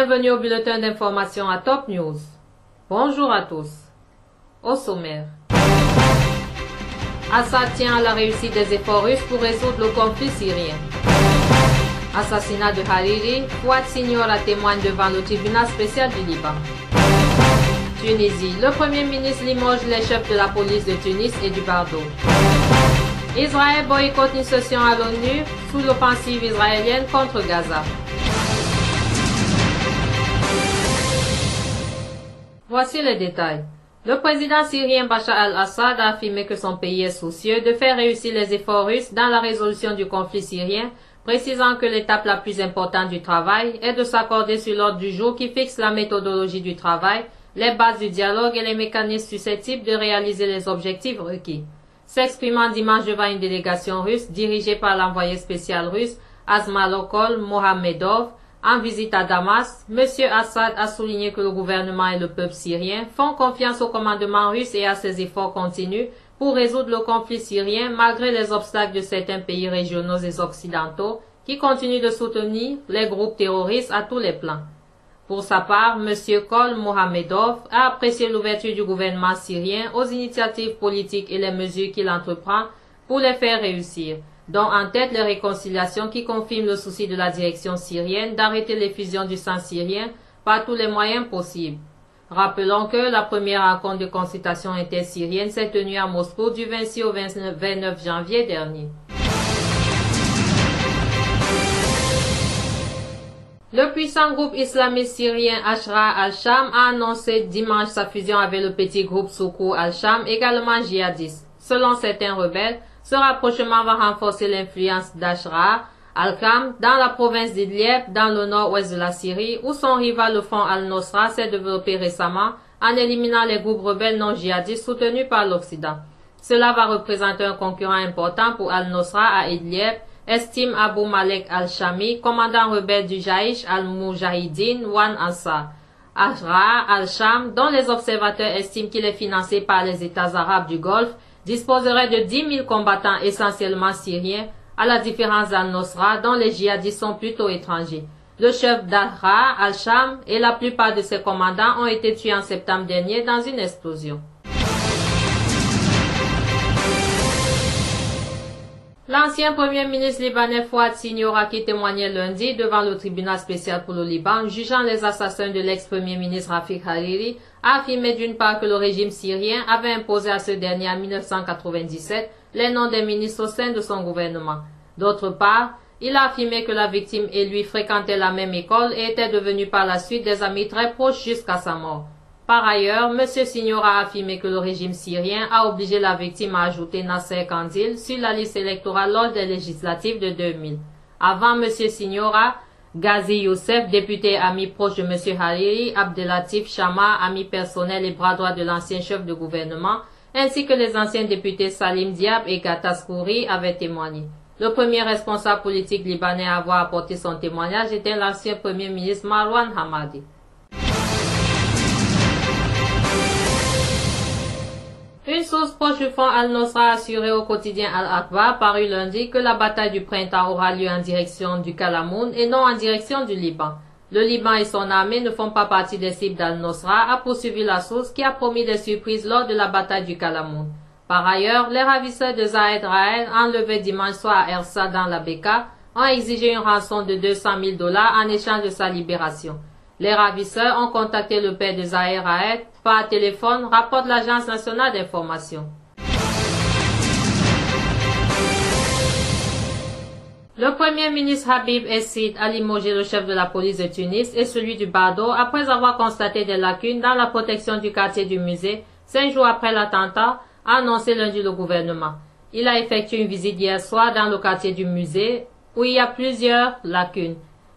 Bienvenue au bulletin d'information à Top News. Bonjour à tous. Au sommaire. Assad tient à la réussite des efforts russes pour résoudre le conflit syrien. Assassinat de Hariri, Fouad Signora témoigne devant le tribunal spécial du Liban. Tunisie, le Premier ministre limoge les chefs de la police de Tunis et du Bardo. Israël boycotte une session à l'ONU sous l'offensive israélienne contre Gaza. Voici les détails. Le président syrien Bachar al-Assad a affirmé que son pays est soucieux de faire réussir les efforts russes dans la résolution du conflit syrien, précisant que l'étape la plus importante du travail est de s'accorder sur l'ordre du jour qui fixe la méthodologie du travail, les bases du dialogue et les mécanismes susceptibles de réaliser les objectifs requis. S'exprimant dimanche devant une délégation russe dirigée par l'envoyé spécial russe Azmalokol Mohamedov, en visite à Damas, M. Assad a souligné que le gouvernement et le peuple syrien font confiance au commandement russe et à ses efforts continus pour résoudre le conflit syrien malgré les obstacles de certains pays régionaux et occidentaux qui continuent de soutenir les groupes terroristes à tous les plans. Pour sa part, M. Kol Mohamedov a apprécié l'ouverture du gouvernement syrien aux initiatives politiques et les mesures qu'il entreprend pour les faire réussir, dont en tête les réconciliations qui confirment le souci de la direction syrienne d'arrêter l'effusion du sang syrien par tous les moyens possibles. Rappelons que la première rencontre de consultation intersyrienne s'est tenue à Moscou du 26 au 29 janvier dernier. Le puissant groupe islamiste syrien Ashra al-Sham a annoncé dimanche sa fusion avec le petit groupe Soukou al-Sham, également djihadiste. Selon certains rebelles, ce rapprochement va renforcer l'influence d'Ashra al-Sham dans la province d'Idlib, dans le nord-ouest de la Syrie, où son rival, le Front al-Nosra, s'est développé récemment en éliminant les groupes rebelles non djihadistes soutenus par l'Occident. Cela va représenter un concurrent important pour al-Nosra à Idlib, estime Abu Malek al-Shami, commandant rebelle du Jaish al-Mujahideen Wan Ansar. Ashra al-Sham, dont les observateurs estiment qu'il est financé par les États arabes du Golfe, disposerait de 10 000 combattants essentiellement syriens, à la différence d'al-Nosra, dont les djihadistes sont plutôt étrangers. Le chef d'Ashra al-Sham et la plupart de ses commandants ont été tués en septembre dernier dans une explosion. L'ancien premier ministre libanais Fouad Signora, qui témoignait lundi devant le tribunal spécial pour le Liban, jugeant les assassins de l'ex-premier ministre Rafik Hariri, a affirmé d'une part que le régime syrien avait imposé à ce dernier en 1997 les noms des ministres au sein de son gouvernement. D'autre part, il a affirmé que la victime et lui fréquentaient la même école et étaient devenus par la suite des amis très proches jusqu'à sa mort. Par ailleurs, M. Signora a affirmé que le régime syrien a obligé la victime à ajouter Nasser Kandil sur la liste électorale lors des législatives de 2000. Avant M. Signora, Ghazi Youssef, député et ami proche de M. Hariri, Abdelatif Shama, ami personnel et bras droit de l'ancien chef de gouvernement, ainsi que les anciens députés Salim Diab et Gattas Khouri avaient témoigné. Le premier responsable politique libanais à avoir apporté son témoignage était l'ancien premier ministre Marwan Hamadi. Une source proche du Front al-Nosra a assuré au quotidien Al-Akhbar paru lundi que la bataille du printemps aura lieu en direction du Kalamoun et non en direction du Liban. Le Liban et son armée ne font pas partie des cibles d'al-Nosra, a poursuivi la source qui a promis des surprises lors de la bataille du Kalamoun. Par ailleurs, les ravisseurs de Zahed Raed, enlevés dimanche soir à Ersa dans la Beka, ont exigé une rançon de 200 000 $ en échange de sa libération. Les ravisseurs ont contacté le père de Zahed Raed par téléphone, rapporte l'Agence nationale d'information. Le premier ministre Habib Essid a limogé le chef de la police de Tunis et celui du Bardo après avoir constaté des lacunes dans la protection du quartier du musée, 5 jours après l'attentat, a annoncé lundi le gouvernement. Il a effectué une visite hier soir dans le quartier du musée où il y a plusieurs lacunes.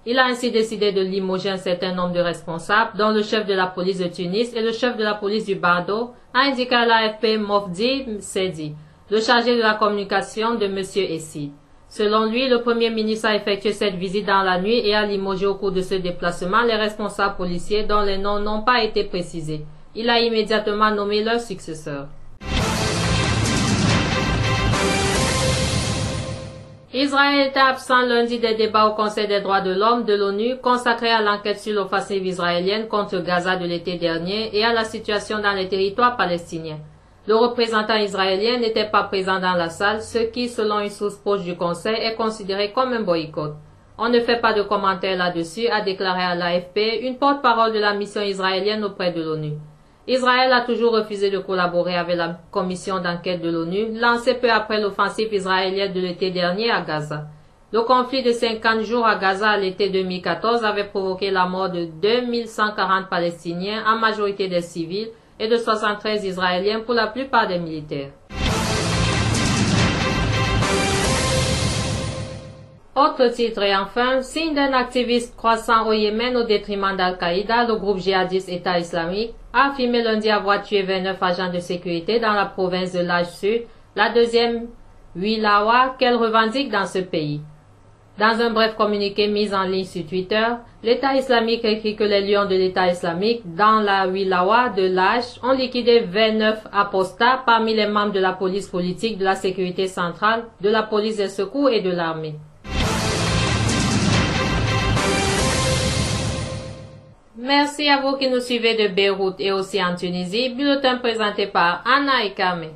Il a ainsi décidé de limoger un certain nombre de responsables, dont le chef de la police de Tunis et le chef de la police du Bardo, a indiqué à l'AFP Mofdi Sedi, le chargé de la communication de M. Essid. Selon lui, le Premier ministre a effectué cette visite dans la nuit et a limogé au cours de ce déplacement les responsables policiers dont les noms n'ont pas été précisés. Il a immédiatement nommé leur successeur. Israël était absent lundi des débats au Conseil des droits de l'homme de l'ONU consacrés à l'enquête sur l'offensive israélienne contre Gaza de l'été dernier et à la situation dans les territoires palestiniens. Le représentant israélien n'était pas présent dans la salle, ce qui, selon une source proche du Conseil, est considéré comme un boycott. On ne fait pas de commentaires là-dessus, a déclaré à l'AFP une porte-parole de la mission israélienne auprès de l'ONU. Israël a toujours refusé de collaborer avec la commission d'enquête de l'ONU, lancée peu après l'offensive israélienne de l'été dernier à Gaza. Le conflit de 50 jours à Gaza à l'été 2014 avait provoqué la mort de 2140 Palestiniens, en majorité des civils, et de 73 Israéliens, pour la plupart des militaires. Autre titre et enfin, signe d'un activiste croissant au Yémen au détriment d'Al-Qaïda, le groupe djihadiste État islamique a affirmé lundi avoir tué 29 agents de sécurité dans la province de Laj Sud, la deuxième wilaya qu'elle revendique dans ce pays. Dans un bref communiqué mis en ligne sur Twitter, l'État islamique écrit que les lions de l'État islamique dans la wilaya de Laj ont liquidé 29 apostats parmi les membres de la police politique, de la sécurité centrale, de la police des secours et de l'armée. Merci à vous qui nous suivez de Beyrouth et aussi en Tunisie. Bulletin présenté par Anna et Kamé.